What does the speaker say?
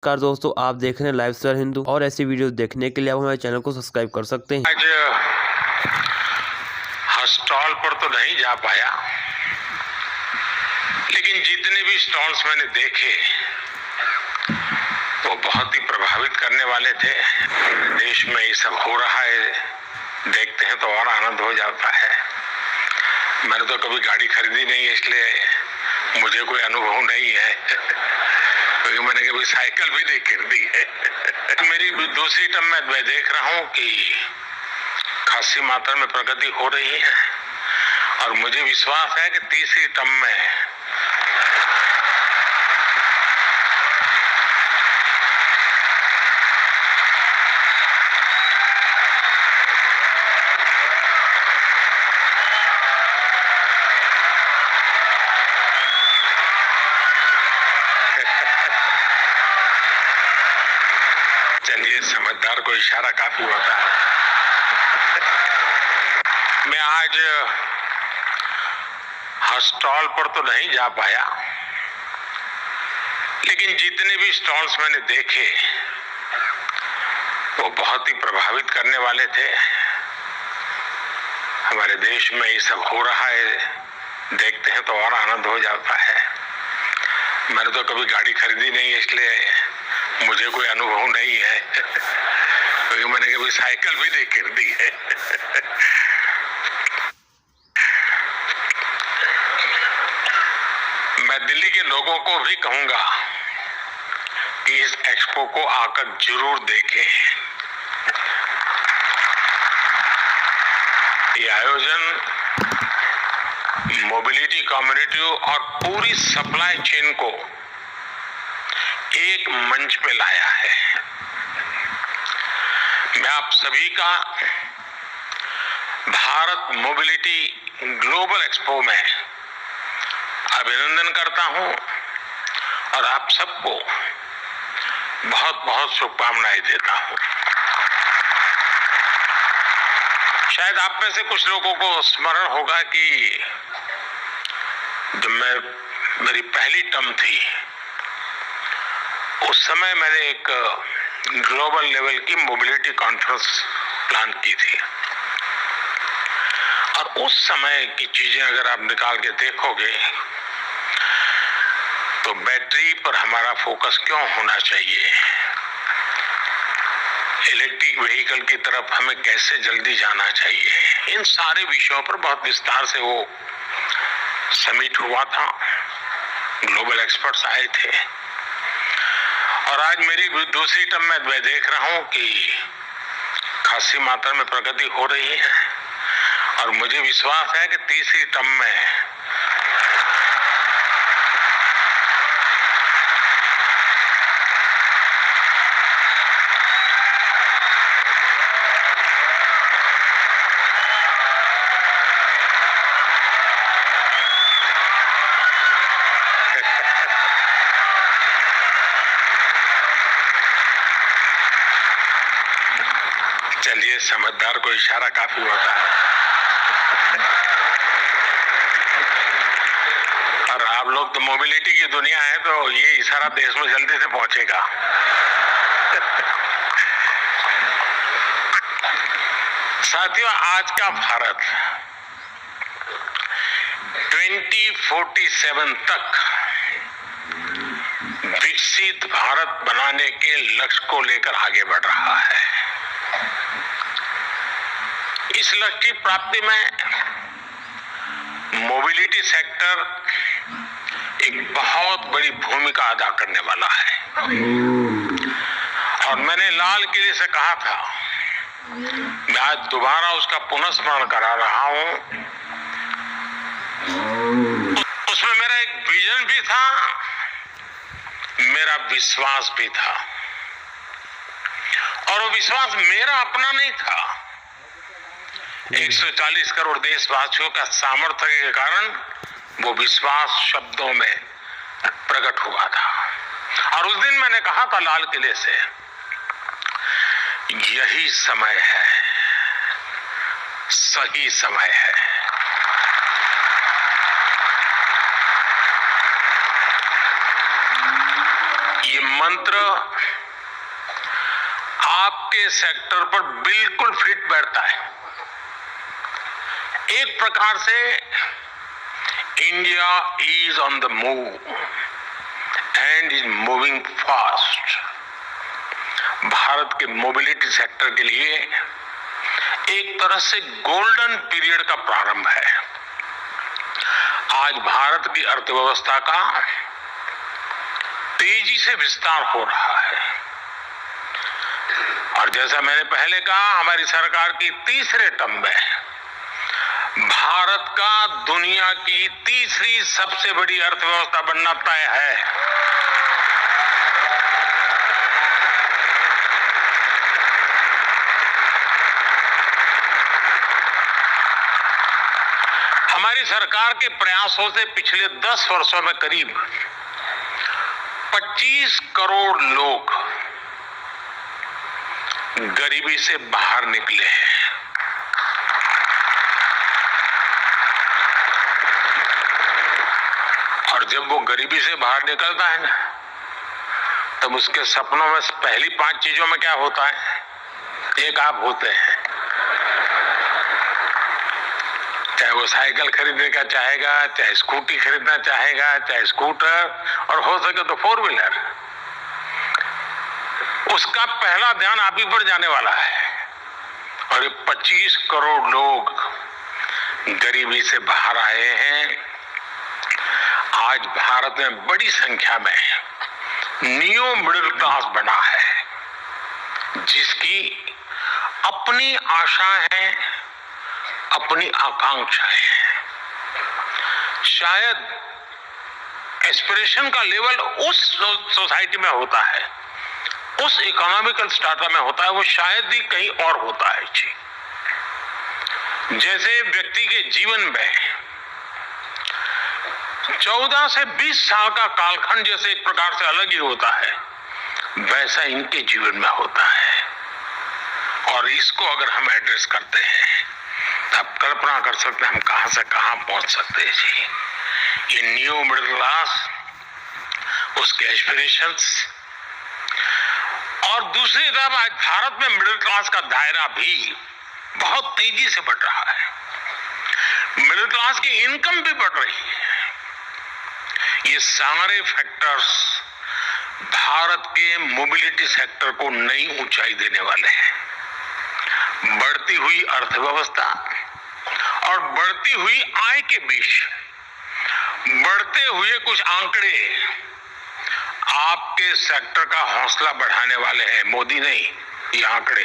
नमस्कार दोस्तों, आप देख रहे हैं लाइव स्टार हिंदू और ऐसी वीडियो देखने के लिए आप हमारे चैनल को सब्सक्राइब कर सकते हैं। आज स्टॉल पर तो नहीं जा पाया, लेकिन जितने भी स्टॉल्स मैंने देखे वो बहुत ही प्रभावित करने वाले थे। देश में ये सब हो रहा है, देखते हैं तो और आनंद हो जाता है। मैंने तो कभी गाड़ी खरीदी नहीं है, इसलिए मुझे कोई अनुभव नहीं है क्योंकि मैंने कभी साइकिल भी नहीं खरीदी है। मेरी दूसरी टर्म में मैं देख रहा हूँ कि खासी मात्रा में प्रगति हो रही है और मुझे विश्वास है कि तीसरी टर्म में चलिए, समझदार को इशारा काफी होता है। मैं आज स्टॉल पर तो नहीं जा पाया, लेकिन जितने भी स्टॉल्स मैंने देखे वो बहुत ही प्रभावित करने वाले थे। हमारे देश में ये सब हो रहा है, देखते हैं तो और आनंद हो जाता है। मैंने तो कभी गाड़ी खरीदी नहीं है, इसलिए मुझे कोई अनुभव नहीं है क्योंकि मैंने कभी साइकिल भी नहीं खरीदी है। मैं दिल्ली के लोगों को भी कहूंगा कि इस एक्सपो को आकर जरूर देखें। ये आयोजन मोबिलिटी कम्युनिटी और पूरी सप्लाई चेन को एक मंच पे लाया है। मैं आप सभी का भारत मोबिलिटी ग्लोबल एक्सपो में अभिनंदन करता हूं और आप सबको बहुत बहुत शुभकामनाएं देता हूं। शायद आप में से कुछ लोगों को स्मरण होगा कि जब मेरी पहली टर्म थी, उस समय मैंने एक ग्लोबल लेवल की मोबिलिटी कॉन्फ्रेंस प्लान की थी और उस समय की चीजें अगर आप निकाल के देखोगे तो बैटरी पर हमारा फोकस क्यों होना चाहिए, इलेक्ट्रिक व्हीकल की तरफ हमें कैसे जल्दी जाना चाहिए, इन सारे विषयों पर बहुत विस्तार से वो समिट हुआ था। ग्लोबल एक्सपर्ट्स आए थे और आज मेरी दूसरी टर्म में मैं देख रहा हूं कि खासी मात्रा में प्रगति हो रही है और मुझे विश्वास है कि तीसरी टर्म में चलिए, समझदार को इशारा काफी होता है और आप लोग तो मोबिलिटी की दुनिया है, तो ये इशारा देश में जल्दी से पहुंचेगा। साथियों, आज का भारत 2047 तक विकसित भारत बनाने के लक्ष्य को लेकर आगे बढ़ रहा है। इस लक्ष्य की प्राप्ति में मोबिलिटी सेक्टर एक बहुत बड़ी भूमिका अदा करने वाला है और मैंने लाल किले से कहा था, मैं आज दोबारा उसका पुनस्मरण करा रहा हूं। उसमें मेरा एक विजन भी था, मेरा विश्वास भी था और वो विश्वास मेरा अपना नहीं था, 140 करोड़ देशवासियों का सामर्थ्य के कारण वो विश्वास शब्दों में प्रकट हुआ था। और उस दिन मैंने कहा था लाल किले से, यही समय है, सही समय है। ये मंत्र आपके सेक्टर पर बिल्कुल फिट बैठता है। एक प्रकार से India is on the move and is moving fast. Bharat के मोबिलिटी सेक्टर के लिए एक तरह से गोल्डन पीरियड का प्रारंभ है। आज भारत की अर्थव्यवस्था का तेजी से विस्तार हो रहा है और जैसा मैंने पहले कहा, हमारी सरकार की तीसरे टर्म में भारत का दुनिया की तीसरी सबसे बड़ी अर्थव्यवस्था बनना तय है। हमारी सरकार के प्रयासों से पिछले 10 वर्षों में करीब 25 करोड़ लोग गरीबी से बाहर निकले हैं। और जब वो गरीबी से बाहर निकलता है ना, तब उसके सपनों में पहली 5 चीजों में क्या होता है? एक आप होते हैं। चाहे वो साइकिल खरीदने का चाहेगा, चाहे स्कूटी खरीदना चाहेगा, चाहे स्कूटर, और हो सके तो 4 व्हीलर। उसका पहला ध्यान आप ही पर जाने वाला है। और ये 25 करोड़ लोग गरीबी से बाहर आए हैं। आज भारत में बड़ी संख्या में न्यू मिडिल क्लास बना है, जिसकी अपनी आशा है, अपनी आकांक्षा है। शायद एस्पिरेशन का लेवल उस सोसाइटी में होता है, उस इकोनॉमिकल स्टाटा में होता है, वो शायद ही कहीं और होता है जी। जैसे व्यक्ति के जीवन में 14 से 20 साल का कालखंड जैसे एक प्रकार से अलग ही होता है, वैसा इनके जीवन में होता है। और इसको अगर हम एड्रेस करते हैं, आप कल्पना कर सकते हैं हम कहां से कहां पहुंच सकते हैं जी। ये न्यू मिडिल क्लास, उसके एस्पिरेशंस, और दूसरी तरफ आज भारत में मिडिल क्लास का दायरा भी बहुत तेजी से बढ़ रहा है। मिडिल क्लास की इनकम भी बढ़ रही है। ये सारे फैक्टर्स भारत के मोबिलिटी सेक्टर को नई ऊंचाई देने वाले हैं। बढ़ती हुई अर्थव्यवस्था और बढ़ती हुई आय के बीच बढ़ते हुए कुछ आंकड़े आपके सेक्टर का हौसला बढ़ाने वाले हैं। मोदी नहीं, ये आंकड़े।